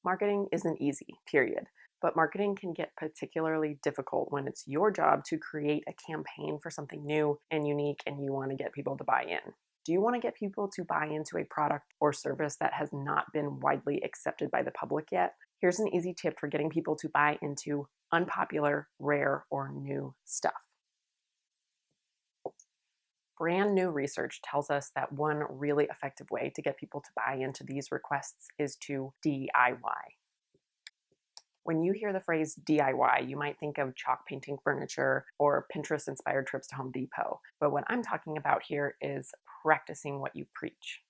Marketing isn't easy, period. But marketing can get particularly difficult when it's your job to create a campaign for something new and unique and you want to get people to buy in. Do you want to get people to buy into a product or service that has not been widely accepted by the public yet? Here's an easy tip for getting people to buy into unpopular, rare, or new stuff. Brand new research tells us that one really effective way to get people to buy into these requests is to DIY. When you hear the phrase DIY, you might think of chalk painting furniture or Pinterest inspired trips to Home Depot. But what I'm talking about here is practicing what you preach.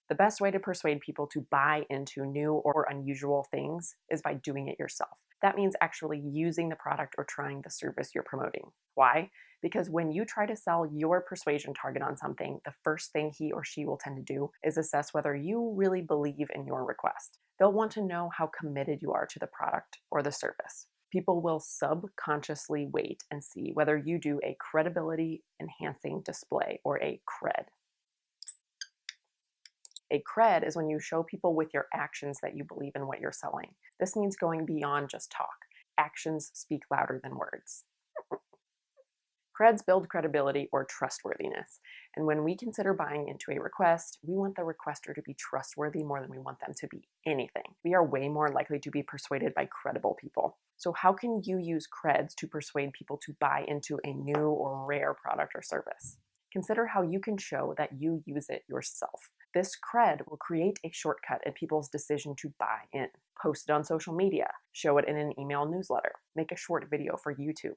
The best way to persuade people to buy into new or unusual things is by doing it yourself. That means actually using the product or trying the service you're promoting. Why? Because when you try to sell your persuasion target on something, the first thing he or she will tend to do is assess whether you really believe in your request. They'll want to know how committed you are to the product or the service. People will subconsciously wait and see whether you do a credibility enhancing display or a cred. A cred is when you show people with your actions that you believe in what you're selling. This means going beyond just talk. Actions speak louder than words. Creds build credibility or trustworthiness. And when we consider buying into a request, we want the requester to be trustworthy more than we want them to be anything. We are way more likely to be persuaded by credible people. So how can you use creds to persuade people to buy into a new or rare product or service? Consider how you can show that you use it yourself. This cred will create a shortcut in people's decision to buy in. Post it on social media, show it in an email newsletter, make a short video for YouTube.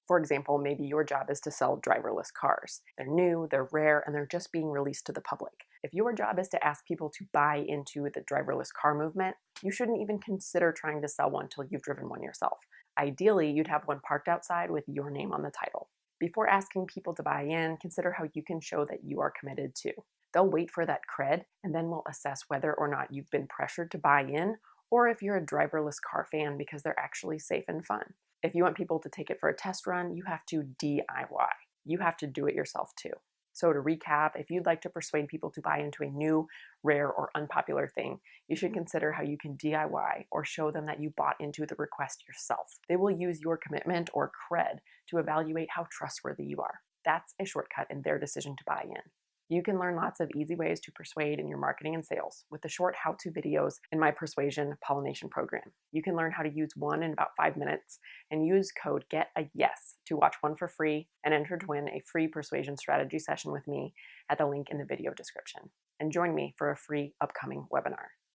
For example, maybe your job is to sell driverless cars. They're new, they're rare, and they're just being released to the public. If your job is to ask people to buy into the driverless car movement, you shouldn't even consider trying to sell one till you've driven one yourself. Ideally, you'd have one parked outside with your name on the title. Before asking people to buy in, consider how you can show that you are committed too. They'll wait for that cred and then will assess whether or not you've been pressured to buy in or if you're a driverless car fan because they're actually safe and fun. If you want people to take it for a test run, you have to DIY. You have to do it yourself too. So to recap, if you'd like to persuade people to buy into a new, rare, or unpopular thing, you should consider how you can DIY or show them that you bought into the request yourself. They will use your commitment or cred to evaluate how trustworthy you are. That's a shortcut in their decision to buy in. You can learn lots of easy ways to persuade in your marketing and sales with the short how-to videos in my Persuasion Pollination program. You can learn how to use one in about 5 minutes and use code GETAYES to watch one for free and enter to win a free persuasion strategy session with me at the link in the video description. And join me for a free upcoming webinar.